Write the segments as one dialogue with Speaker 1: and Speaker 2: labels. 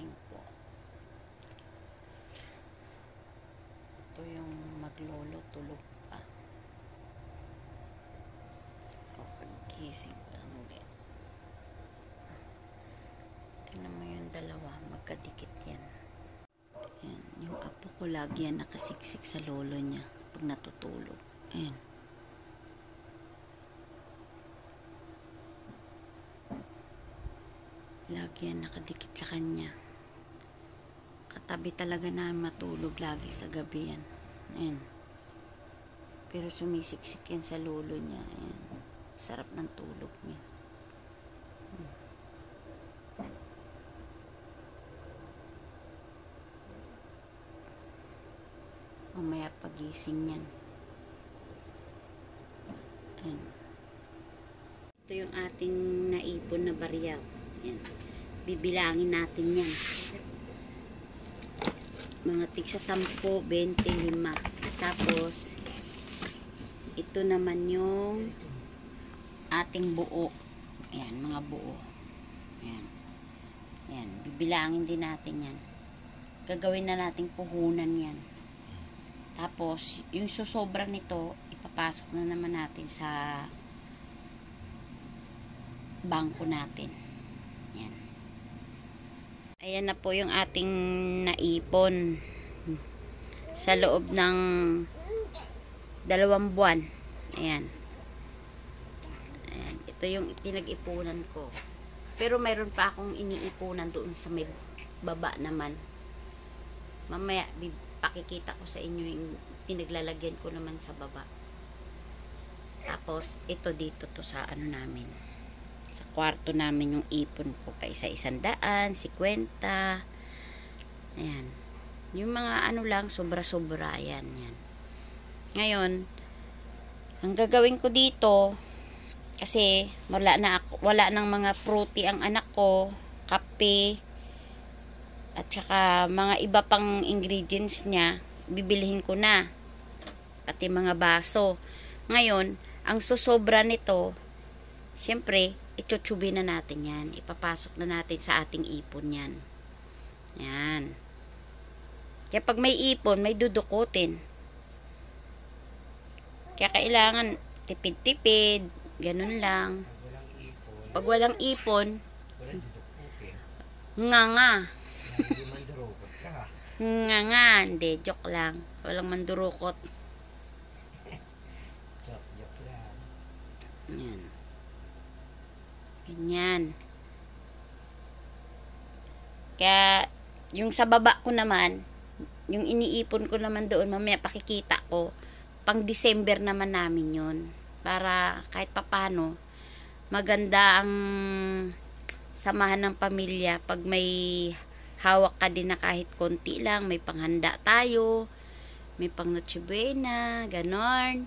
Speaker 1: morning po. Ito yung maglolo, tulog pa. O, kagising lang din. Tingnan mo yung dalawa, magkadikit yan. Ayan, yung apo ko lagi yan nakasiksik sa lolo niya pag natutulog. Ayan. Lagi yan nakadikit sa kanya. Katabi talaga na matulog lagi sa gabi yan. Ayan. Pero sumisiksik yan sa lolo niya. Ayan. Sarap ng tulog niya. Mamaya pagising yan. Ayan. Ito yung ating naipon na barya. Ayan. Bibilangin natin yan. Mga tigsa 10, 25. Tapos, ito naman yung ating buo. Ayan, mga buo. Ayan. Ayan. Bibilangin din natin yan. Gagawin na nating puhunan yan. Tapos, yung susobra nito, ipapasok na naman natin sa bangko natin. Yan. Ayan na po yung ating naipon sa loob ng 2 buwan. Ayan. Ayan. Ito yung pinag-ipunan ko. Pero mayroon pa akong iniipunan doon sa may baba naman. Mamaya, pakikita ko sa inyo yung pinaglalagyan ko naman sa baba. Tapos, ito dito to sa ano namin. Sa kwarto namin yung ipon ko. Kaysa 100, 50. Ayan. Yung mga ano lang, sobra-sobra. Ayan, yan. Ngayon, ang gagawin ko dito, kasi wala nang mga fruity ang anak ko, kape, at saka mga iba pang ingredients niya, bibilhin ko na. Pati mga baso. Ngayon, ang susobra nito, syempre, itutsubi na natin yan. Ipapasok na natin sa ating ipon yan. Yan. Kaya pag may ipon, may dudukutin. Kaya kailangan tipid-tipid, ganun lang. Pag walang ipon, nga. Nga, hindi, joke lang. Walang mandurukot.
Speaker 2: Joke lang.
Speaker 1: Yan. Ganyan. Kaya, yung sa baba ko naman, yung iniipon ko naman doon, mamaya pakikita ko, pang December naman namin yun. Para kahit papano, maganda ang samahan ng pamilya pag may hawak ka din na kahit konti lang, may panghanda tayo, may pang Noche Buena, ganon.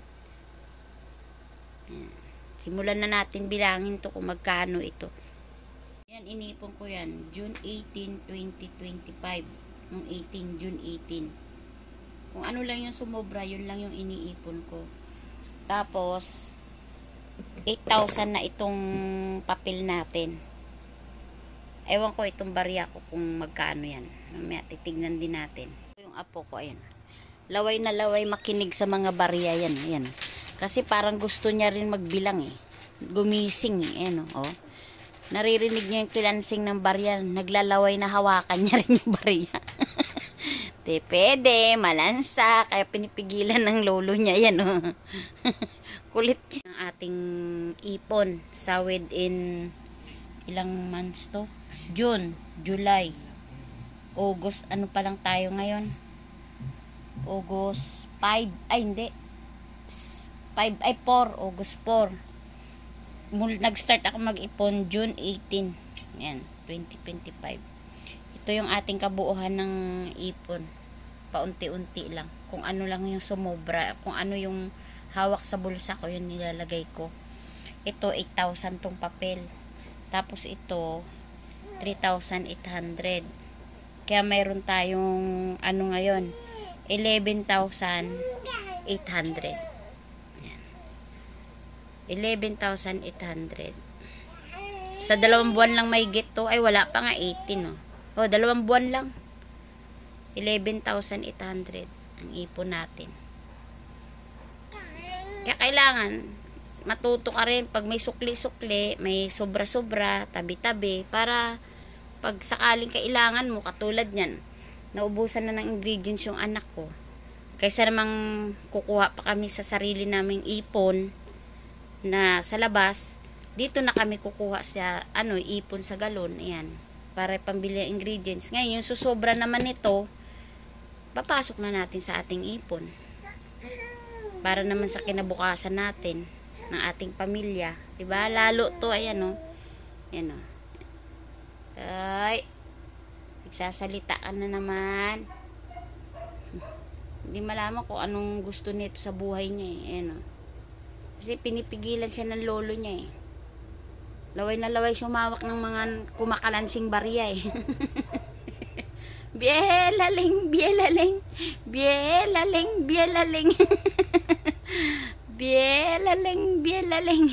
Speaker 1: Simulan na natin bilangin to kung magkano ito. Yan, inipon ko yan, June 18, 2025. Nung 18, June 18. Kung ano lang yung sumobra, yun lang yung iniipon ko. Tapos, 8,000 na itong papel natin. Ewan ko itong barya ko kung magkano yan. Mamaya titignan din natin. Yung apo ko, ayan. Laway na laway makinig sa mga barya yan. Ayan. Kasi parang gusto niya rin magbilang eh. Gumising eh. Ayan oh. Naririnig niya yung kilansing ng barya. Naglalaway na hawakan niya rin yung barya. Pwede, malansa. Kaya pinipigilan ng lolo niya. Ayan oh. Kulit ng ating ipon sa within ilang months to? June, July, August, ano pa lang tayo ngayon? August 5, ay hindi 5, ay 4, August 4. Nag-start ako mag-ipon June 18. Yan, 2025. Ito yung ating kabuuhan ng ipon. Paunti-unti lang. Kung ano lang yung sumobra, kung ano yung hawak sa bulsa ko, yun nilalagay ko. Ito, 8,000 tong papel. Tapos ito, 3,800. Kaya mayroon tayong, ano ngayon, 11,800. Yan. 11,800. Sa 2 buwan lang may get to, ay wala pa nga 18, no? O, 2 buwan lang. 11,800 ang ipon natin. Kaya kailangan matuto ka rin pag may sukli-sukli, may sobra-sobra, tabi-tabi, para pag sakaling kailangan mo, katulad yan, naubusan na ng ingredients yung anak ko, kaysa namang kukuha pa kami sa sarili naming ipon na sa labas, dito na kami kukuha sa ipon sa galon, ayan, para pambili ang ingredients. Ngayon yung susobra naman nito, papasok na natin sa ating ipon para naman sa kinabukasan natin ng ating pamilya, diba? Lalo to, ayan o, ayan o, ay, nagsasalita ka na naman. Hindi malaman kung anong gusto nito sa buhay niya eh. Ayan o. Kasi pinipigilan siya ng lolo niya eh. Laway na laway sumawak ng mga kumakalansing barya eh. Bielaling, bielaling, bielaling, bielaling. Bielaling, bielaling.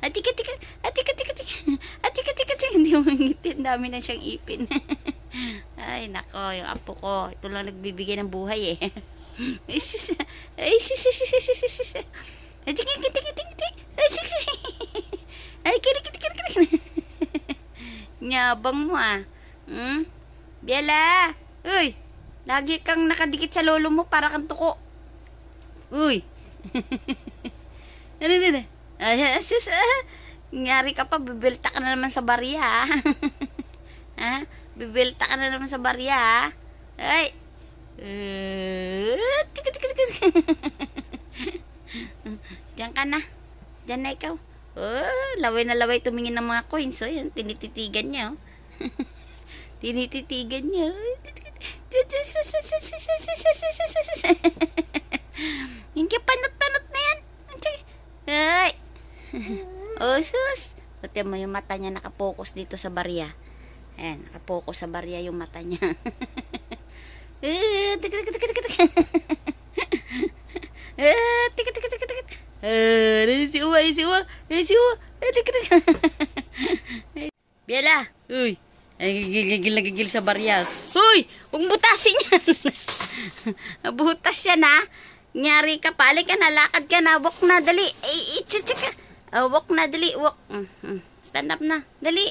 Speaker 1: Atika, tika, atika, tika, tika, atika, tika, tika. Hindi mo ngitin, dami na siyang ipin. Ay, nako, yung apo ko. Ito lang nagbibigay ng buhay eh. Ay, sis, ay, sis, sis, sis, sis, sis, sis. Ay, tika, tika, tika, tika. Ay, sis, ay, kiri, kiri, kiri, kiri. Nyabang mo ah. Biela, uy, lagi kang nakadikit sa lolo mo para kang tuko. Uy. Ano. Ay, sus, nangyari ka pa, bibilta ka na naman sa barya. Ha? Bibilta ka na naman sa barya. Ay. Tika, tika, tika. Diyan ka na. Diyan na ikaw. Oh, laway na laway tumingin ng mga coins. Oh, yan, tinititigan niya. Oh. Tinititigan niya. Yung panot-panot na yan. Ay. Oh, sus. Pati mo yung mata niya nakapokus dito sa barya. Ayan, nakapokus sa barya yung mata niya. Si Uwa. Biela. Uy. Ay, gigil sa barya. Uy! Huwag butasin yan. Butas yan ha. Nyari ka, pali ka na, lakad ka na, walk na, dali. Ay, ka. Walk na, dali, walk. Stand up na, dali.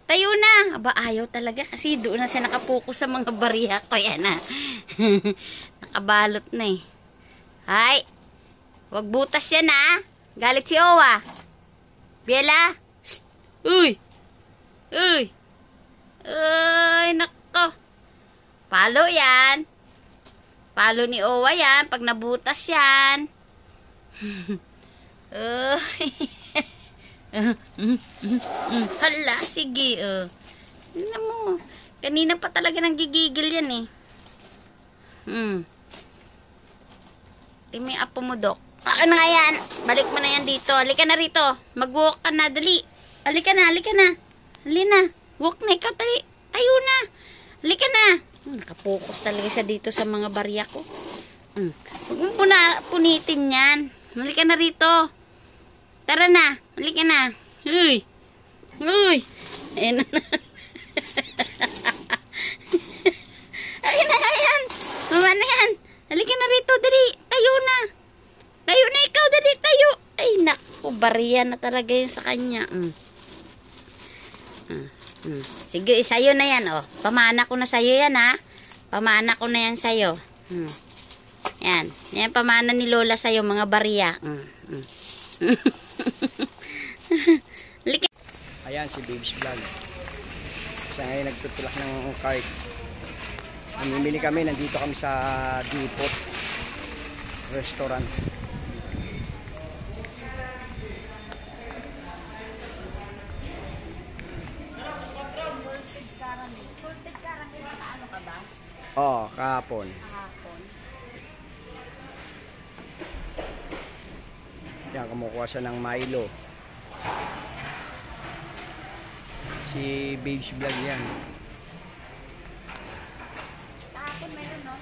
Speaker 1: Tayo na. Aba, ayaw talaga kasi doon na siya nakapokus sa mga barya ko. Yan na. Nakabalot na eh. Hay. Huwag butas yan ha. Galit si Owa. Biela. Shh. Uy. Uy. Ay, nako. Palo yan. Palo ni Owa yan. Pag nabutas yan. Hala, sige. Tingnan mo. Kanina pa talaga nang gigigil yan eh. Timi apo mo, Dok. Ano nga yan? Balik mo na yan dito. Halika na rito. Mag-walk ka na. Dali. Halika na, halika na. Halina. Walk na ikaw, tali. Tayo na. Halika na. Nakapokus talaga siya dito sa mga barya ko. Huwag mo punitin yan. Halika na rito. Tara na. Halika na. Uy. Uy. Ayan na. Ayan na yan. Mama na yan. Halika na rito. Dali. Tayo na. Tayo na ikaw. Dali. Tayo. Ay, naku. Barya na talaga yun sa kanya. Sige, sa'yo na yan, oh. Pamana ko na sa'yo yan, ha. Pamana ko na yan sa'yo. Yan. Yan, pamana ni Lola sa'yo, mga barya.
Speaker 2: Ayan, si Babes Vlog. Siya ngayon nagtutulak ng cart. Namimili kami, nandito kami sa Depot Restaurant. Oo, kahapon. Yan, kumukuha siya ng Milo. Si Babes Vlog yan.
Speaker 1: Kahapon meron, no?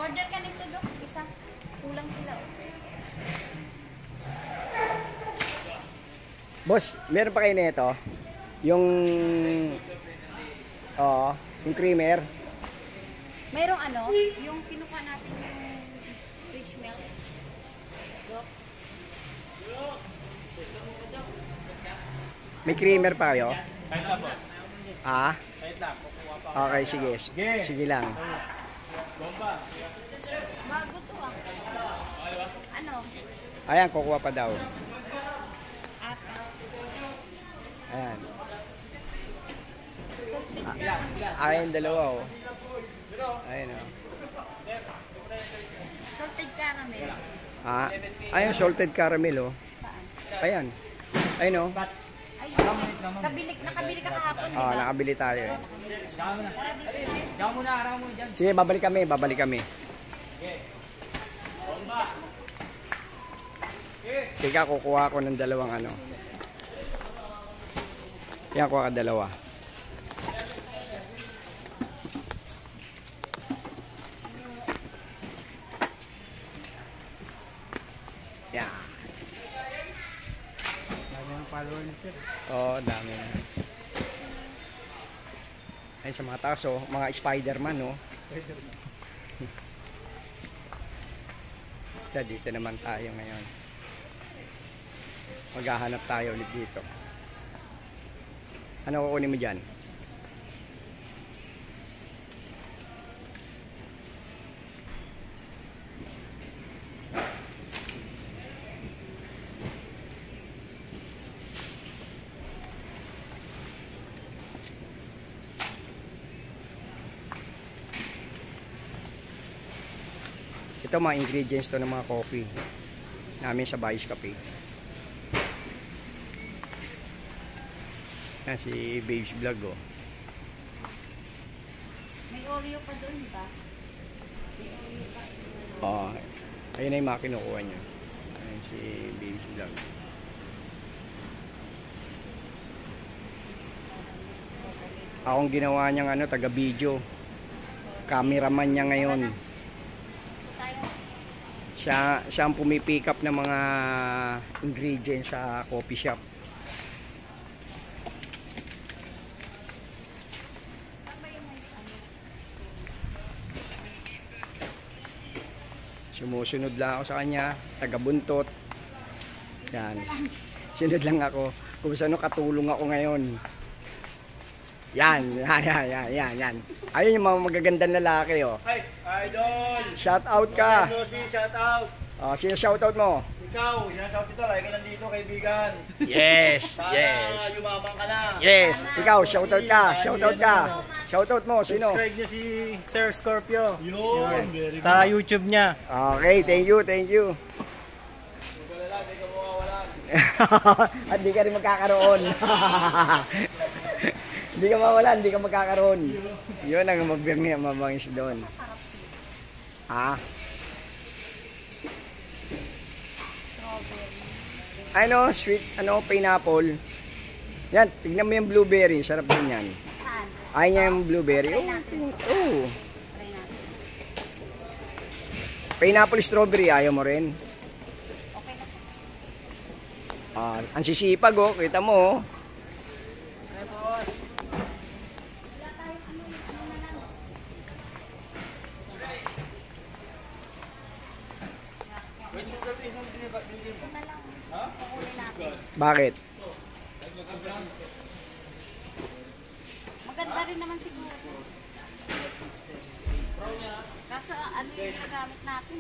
Speaker 1: Order ka nito, Dok. Isa. Kulang sila, oh.
Speaker 2: Boss, meron pa kayo nito? Yung yung creamer.
Speaker 1: Mayroong ano, yung kinuha natin yung fish milk. Look.
Speaker 2: May creamer pa kayo?
Speaker 3: Kahit lang, boss.
Speaker 2: Ah?
Speaker 3: Kahit lang, kukuha pa.
Speaker 2: Okay, sige. Sige lang.
Speaker 3: Bomba.
Speaker 1: Bago to ah. Ano?
Speaker 2: Ayan, kukuha pa daw.
Speaker 1: At
Speaker 2: Ayan.
Speaker 1: salted
Speaker 2: Ayan, dalawa oh. Ayan oh.
Speaker 1: salted caramel.
Speaker 2: Ah, ayan, salted caramel oh.
Speaker 1: Saan?
Speaker 2: Ayan. Ayun oh.
Speaker 1: Ay, nakabili ka kahapon, di ba?
Speaker 2: Nakabili tayo eh.
Speaker 3: Saka mo na. Saka mo na, harang mo dyan.
Speaker 2: Sige, babalik kami. Teka, kukuha ako ng dalawang ano. Yan, kuha ka dalawa. Yan.
Speaker 3: Dami ang follower ni sir.
Speaker 2: Oo, dami na. Ay, sa mga taas, oh, mga Spider-Man, oh. Dito naman tayo ngayon. Maghahanap tayo ulit dito. Ano kukunin mo dyan? Ito mga ingredients to ng mga coffee namin sa Bayos Cafe. Yan si Babes Vlog oh.
Speaker 1: May Oreo pa doon, ba? May Oreo pa.
Speaker 2: Oo. Ayun na yung mga kinukuha niya. Ayun si Babes Vlog. Akong ginawa niyang ano, taga-video. Cameraman niya ngayon.
Speaker 1: Tayo.
Speaker 2: Siya ang pumipick up ng mga ingredients sa coffee shop.
Speaker 1: Saan ba yung may ano?
Speaker 2: Sumusunod lang ako sa kanya, taga-buntot. Yan. Sunod lang ako. Kung saan katulong ako ngayon. Yan. Ayun yung mga magagandang lalaki, oh.
Speaker 3: Ay, idol!
Speaker 2: Shout out ka.
Speaker 3: Shout out!
Speaker 2: Oh, sino shout out mo?
Speaker 3: Ikaw, sinashout kita, lagi ka nandito, kaibigan.
Speaker 2: Yes,
Speaker 3: Sana
Speaker 2: yes.
Speaker 3: yumaman ka na.
Speaker 2: Yes, ikaw, shout out ka. Shout out mo, sino?
Speaker 3: Subscribe niyo si Sir Scorpio.
Speaker 4: Yun, very good.
Speaker 3: Sa YouTube niya.
Speaker 2: Okay, thank you. Hindi ka rin magkakaroon. Hindi ka mawalan, hindi ka magkakaroon. Yun ang mabangis doon. Ha? Ano, sweet, ano, pineapple. Yan, tignan mo yung blueberry. Sarap din yan.
Speaker 1: Saan?
Speaker 2: Ayaw niya yung blueberry.
Speaker 1: Try natin.
Speaker 2: Oh.
Speaker 1: Try natin.
Speaker 2: Pineapple strawberry, ayaw mo rin.
Speaker 1: Okay na.
Speaker 2: Ang sisipag, oh. Kita mo, oh.
Speaker 3: Ay, boss.
Speaker 1: Wala tayong ano na lang. Ito na lang. Kukunin natin.
Speaker 2: Bakit?
Speaker 1: Maganda rin naman siguro. Kaso ano yung nagamit natin?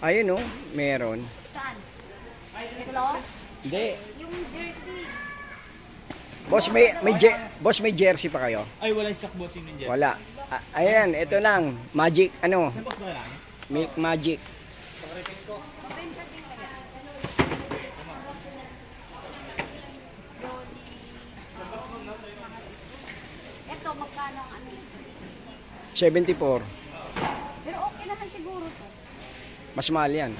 Speaker 2: Ayun, oh. Meron.
Speaker 1: Saan? Ito?
Speaker 2: Hindi.
Speaker 1: Yung jersey.
Speaker 2: Boss, may jersey pa kayo?
Speaker 3: Ay, walang stock bossing ng Jeff.
Speaker 2: Wala. Ayan, ito lang. Magic, ano?
Speaker 3: Saan boss na lang?
Speaker 2: Make magic.
Speaker 1: Mabenta din kaya. Ito, magkano ang ano?
Speaker 2: 74.
Speaker 1: Pero okay naman siguro to.
Speaker 2: Mas mahal yan.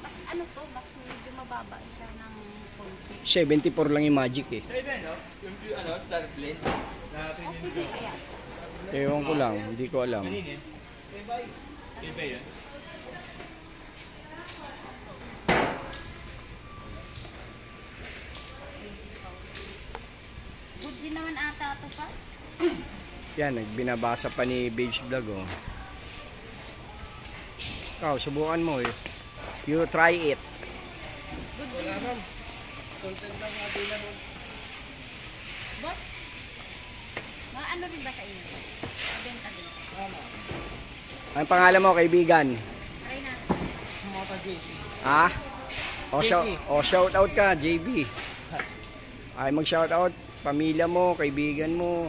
Speaker 1: Mas ano to, mas medyo mababa siya ng konti.
Speaker 2: 74 lang yung magic eh.
Speaker 3: Sa iba, no? Yung ano, Star Blend. Na premium
Speaker 1: Okay din kaya.
Speaker 2: Ewan ko lang, hindi ko alam.
Speaker 3: Kanina. Iba yun.
Speaker 1: ata ito pa.
Speaker 2: Yan, nagbinabasa pa ni Babes Vlog, oh. Ikaw, subukan mo, eh. You try it.
Speaker 3: Wala ram. Content lang nga din lang.
Speaker 1: Boss, ano rin ba sa inyo? Mabenta din.
Speaker 2: Anong pangalan mo, kaibigan?
Speaker 1: Try natin.
Speaker 3: Mota JP.
Speaker 2: Ha?
Speaker 3: JB.
Speaker 2: Shout out ka, JB. Ay, mag-shout out. Pamilya mo, kaibigan mo.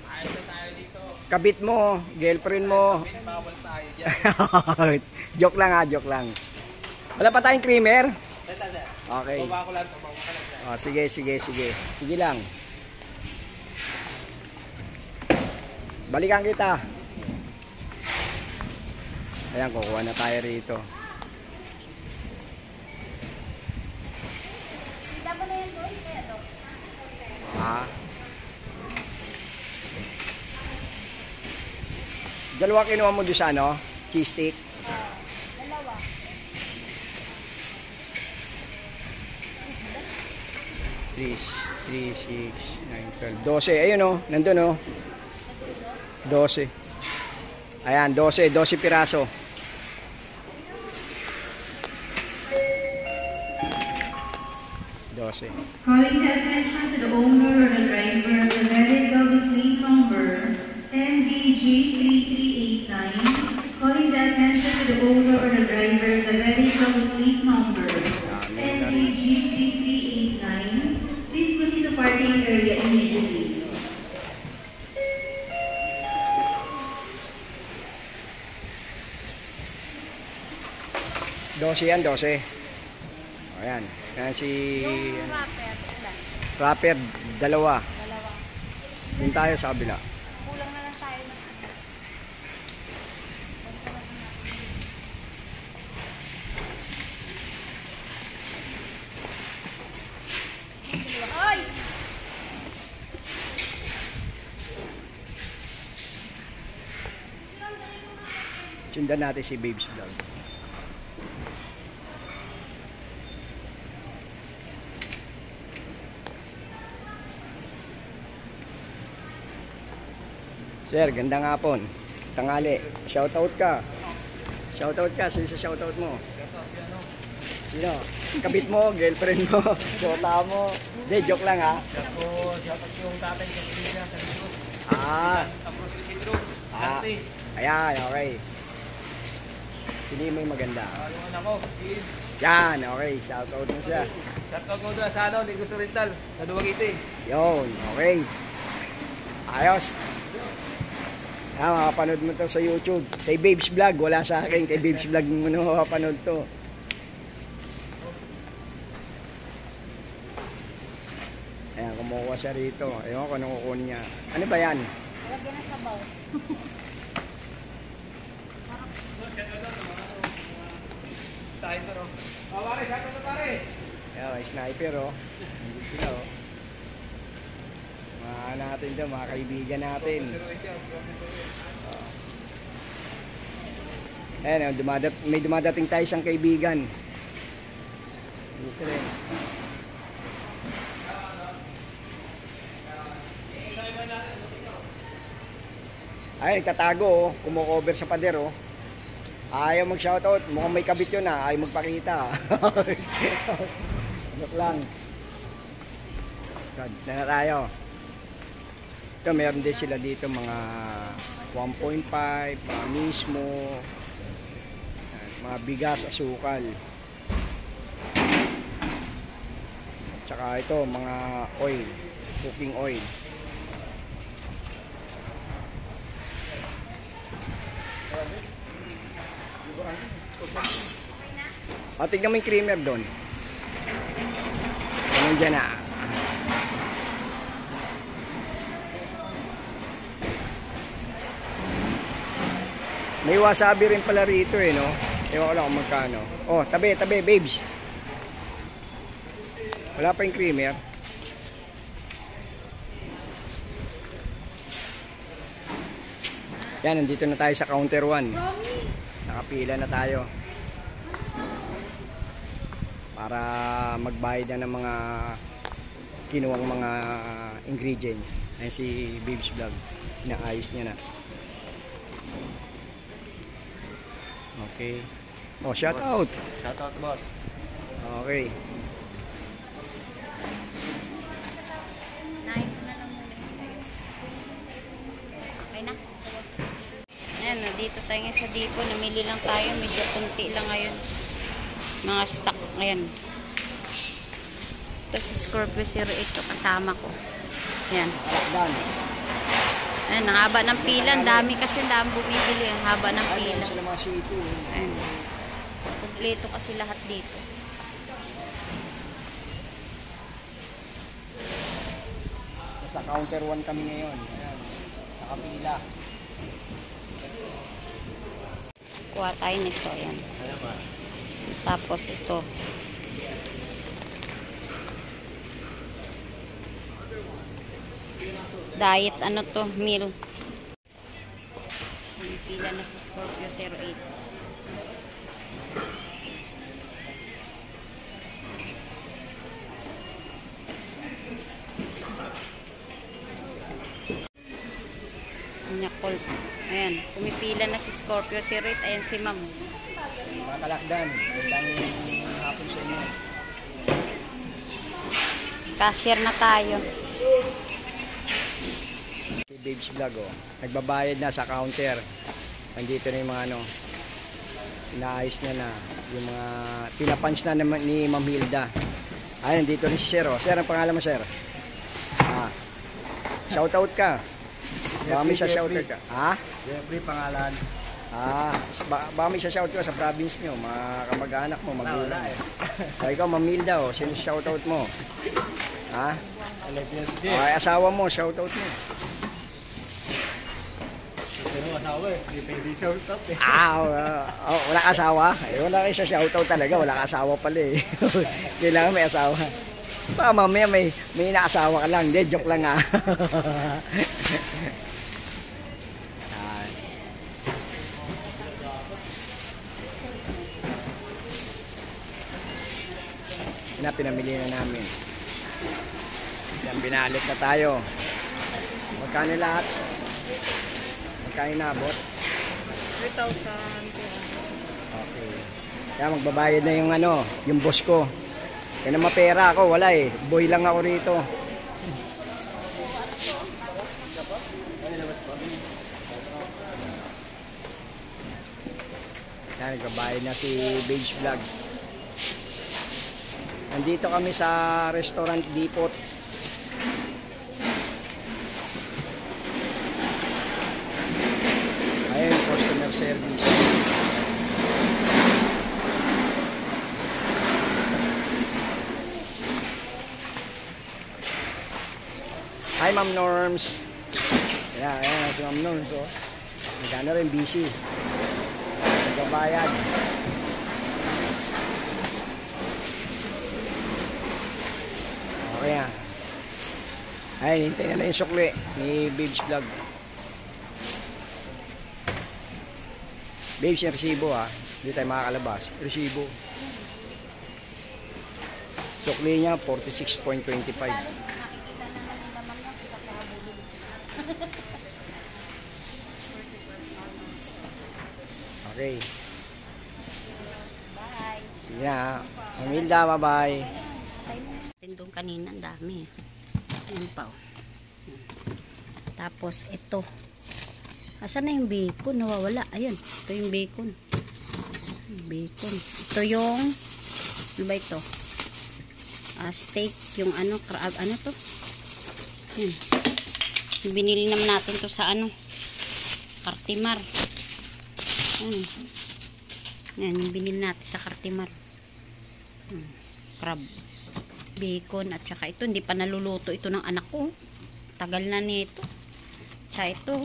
Speaker 3: Ayos na tayo dito.
Speaker 2: Kabit mo, girlfriend mo.
Speaker 3: Bawal tayo dyan.
Speaker 2: Joke lang, ha, joke lang. Wala pa tayong creamer?
Speaker 3: Sir.
Speaker 2: Okay.
Speaker 3: Baba ko lang. Baba ko lang.
Speaker 2: Oh, sige. Sige lang. Balikan kita. Ayan, kukuha na tayo rito.
Speaker 1: Dapat na yan doon, kaya doon.
Speaker 2: Ha? Dalawa kinuha mo doon sa ano? Cheese stick?
Speaker 1: Dalawa.
Speaker 2: 3, 6, 9, 12, 12. Ayun o, nandun o. 12. Ayan, 12 piraso.
Speaker 4: Calling the attention to the owner or the driver of the vehicle with plate number MVG3389. Calling the attention to the owner or the driver of the vehicle with plate number MVG3389. Please proceed to parking area immediately.
Speaker 2: Dose yan, 12. Ayan. Ayan si
Speaker 1: Yung wrapper, ilan?
Speaker 2: rapper, dalawa.
Speaker 1: Dalawa.
Speaker 2: Doon tayo sa kabila.
Speaker 1: Kulang na lang tayo ng ano. Ay!
Speaker 2: Sundan natin si Babes Vlog. Sir, gandang hapon. Tangali. Shoutout ka. Shoutout ka. Sino sa shoutout mo? Sino? Kabit mo, girlfriend mo, jota mo. Hindi, joke lang ha.
Speaker 3: Dapat yung tatay ko siya sa Diyos.
Speaker 2: Ah,
Speaker 3: Tapos si Sidro.
Speaker 2: ah.
Speaker 3: Dati.
Speaker 2: Ayan, okay. Pili mo yung maganda.
Speaker 3: Yung anak ko. Steve.
Speaker 2: Yan, okay. Shoutout mo siya.
Speaker 3: Shoutout ko doon sa ano, Negosyo Rental. Sa Duwagite.
Speaker 2: Yun, okay. Ayos. Ah, makapanood mo to sa YouTube. Kay Babes Vlog, wala sa akin. Kay Babes Vlog mo na makapanood to. Ayan, kumukuha siya rito. Ewan ko anong kukunin niya. Ano ba yan?
Speaker 1: Lagyan ng sabaw.
Speaker 3: Sniper oh. Oh, pare, shoutout pare.
Speaker 2: Ayan, may sniper oh. Nandun sila oh. Mga natin dyan, mga kaibigan natin. Ayan, may dumadating tayo isang kaibigan. Dito rin. Ay, nagtatago oh. Kumukover sa pader oh. Ayaw mag-shoutout. Mukhang may kabit yun ah. Ayaw magpakita. Joke lang. God, na tayo. Ito, meron din sila dito mga 1.5, mga mismo, mga bigas, asukal. Tsaka ito, mga oil, cooking oil. O, tignan mo yung creamer doon. Ganun dyan na. May wasabi rin pala rito eh, no? Ewan ko lang kung magkano. Oh, tabi, babes. Wala pa yung creamer. Yan, nandito na tayo sa counter 1. Nakapila na tayo. Para magbayad na ng mga kinuwang mga ingredients. Ayan si Babes Vlog. Inaayos niya na. Okay. Oh, shout out.
Speaker 3: Shout out, boss.
Speaker 2: Okay.
Speaker 1: Nain ko na lang muna sa'yo. Okay na? Ayan, dito tayo ngayon sa Dipo. Namili lang tayo. Medyo kunti lang ngayon. Mga stock ngayon. Ito si Scorpio 08 ito. Kasama ko. Ayan.
Speaker 2: Done.
Speaker 1: Ayan, ang haba ng pila. Ang dami kasi. Ang dami bumibili. Ang haba ng pila.
Speaker 2: Sila mga sito.
Speaker 1: Ayan. Kompleto kasi lahat dito.
Speaker 2: Sa counter 1 kami ngayon. Ayan. Nakapila.
Speaker 1: Kuha tayo nito. Ayan. Tapos ito. Diet ano to? Meal. Pila na si Scorpio 08. Nyakol. Ayan. Pumipila na si Scorpio 08. Ayan si ma'am.
Speaker 2: Mga kalakdan. Magandang hapon sa inyo.
Speaker 1: Cashier na tayo.
Speaker 2: Si Babes Vlog, oh. Nagbabayad na sa counter. Nandito na yung mga ano. Inaayos niya na. Yung mga pinapunch na naman ni Ma'am Hilda. Ayun, dito rin si Sir, oh. Sir, ang pangalan mo, Sir? Ah. Shoutout ka. Baka may sa shoutout ka. Ha?
Speaker 3: Jeffrey pangalan.
Speaker 2: Ah, baka may sa shoutout ka sa province nyo. Mga kamag-anak mo, magulang. So, ikaw, Ma'am Hilda, oh. Sino shoutout mo? Ha? Ay, asawa mo, shoutout mo.
Speaker 3: Pero asawa eh. Hindi pwede shout out eh.
Speaker 2: Wala ka asawa? Eh, wala kayo sa shoutout talaga. Wala ka asawa pala eh. Kailangan may asawa. Baka mamaya may inaasawa ka lang. Hindi, joke lang ah. Yan, pinamili na namin. Yan, binalit na tayo. Magkano lahat? Magkano naabot?
Speaker 3: 3,000.
Speaker 2: Okay. Kaya magbabayad na yung ano, yung boss ko. Kaya na mapera ako, wala eh. Boy lang ako rito. Yan, nagbabayad na si Babes Vlog. Nandito kami sa Restaurant Depot. Ayun, customer service. Hi, Ma'am Norms. Ayan si Ma'am Norms. Oh. Magkano rin, busy. Nagbabayad. Okay ah. Ayun, hintayin na yung sukli ni Babes Vlog. Babes, yung resibo ah. Hindi tayo makakalabas. Resibo. Sukli niya, 46.25. Okay.
Speaker 1: Bye.
Speaker 2: Sige na. Mamilda, bye-bye.
Speaker 1: Tindong kanina, ang dami. Ayan pa. Oh. Tapos, ito. Asan na yung bacon? Nawawala. Ayun. Ito yung bacon. Bacon. Ito yung, ano ba ito? Steak. Yung ano, ano to? Ayan. Binili naman natin to sa ano? Cartimar. Ayan. Ayan, yung binili natin sa Cartimar. Crab. Bacon at saka ito hindi pa naluluto ito ng anak ko, tagal na nito. Tsaka ito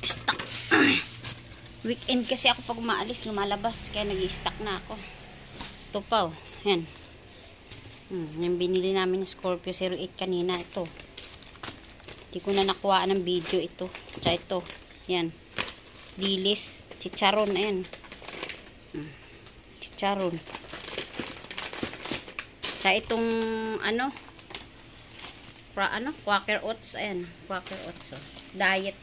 Speaker 1: stock. Weekend kasi ako pag umaalis lumalabas kaya nag-i-stock na ako. Ito pa oh. Yan. Yung binili namin ng Scorpio 08 kanina ito. Hindi ko na nakuha ng video ito. Tsaka ito. Yan. Dilis, chicharon, ayan. Chicharon. Sa itong Quaker Oats. Ayan, Quaker Oats. Oh. Diet.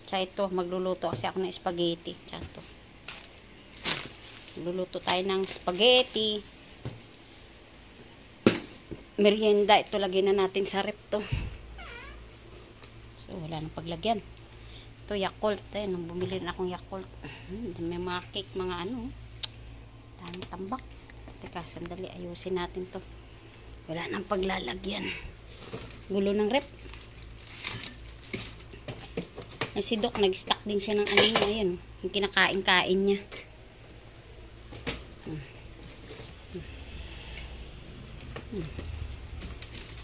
Speaker 1: Sa ito, magluluto kasi ako ng spaghetti. Tsato. Magluluto tayo ng spaghetti. Merienda. Ito, lagyan na natin sa rep to. So, wala nang paglagyan. Ito, Yakult. Ayan, bumili na akong Yakult. May mga cake, mga daming tambak. Teka, sandali. Ayusin natin to. Wala nang paglalagyan. Gulo ng rep. Ay, si Doc, nag-stack din siya ng ayun. Yung kinakain-kain niya.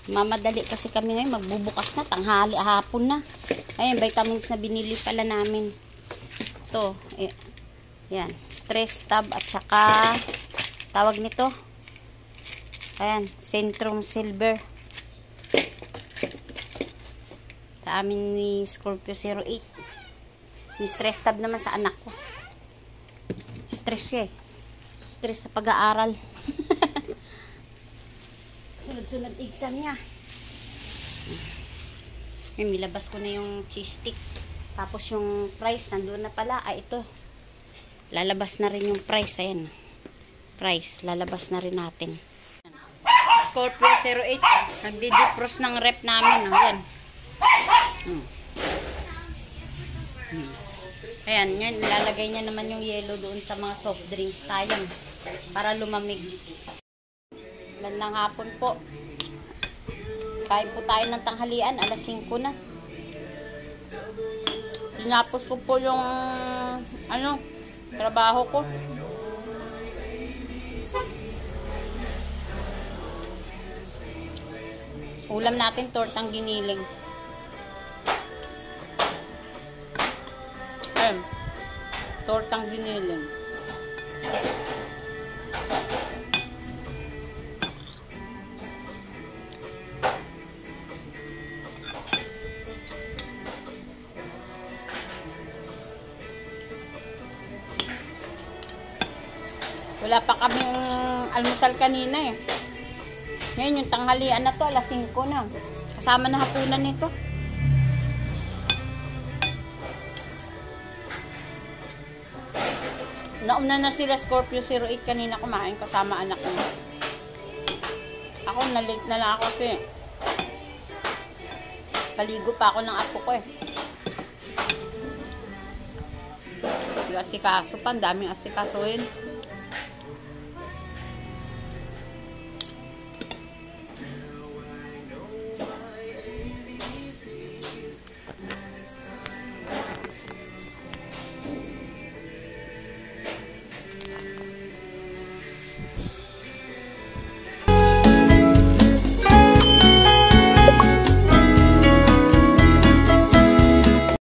Speaker 1: Mamadali kasi kami ngayon. Magbubukas na. Tanghali, hapon na. Ayan, vitamins na binili pala namin. Ito. Yan. Stress tab at saka tawag nito. Ayan. Centrum Silver. Sa amin ni Scorpio 08. Yung stress tab naman sa anak ko. Stress siya eh. Stress sa pag-aaral. Sunod-sunod exam niya. Yung nilabas ko na yung cheese stick. Tapos yung price, nandun na pala. Ito. Lalabas na rin yung price. Ayan. Price. Lalabas na rin natin. Scorpio 08. Nagdi-defrost ng rep namin. Ayan. Ayan. Yan. Lalagay niya naman yung yellow doon sa mga soft drinks. Sayang. Para lumamig. Landang hapon po. Kain po tayo ng tanghalian. Alas 5 na. Tinapos ko po yung trabaho ko. Ulam natin tortang giniling. Ayan. Tortang giniling. Wala pa kaming almusal kanina eh. Ngayon yung tanghalian na to, alas 5 na. Kasama na hapunan nito. Nauna na sila Scorpio 08 kanina kumain kasama anak niya. Ako na-late na lang ako kasi paligo pa ako ng apo ko eh. Yung asikaso pa, ang daming asikasuhin.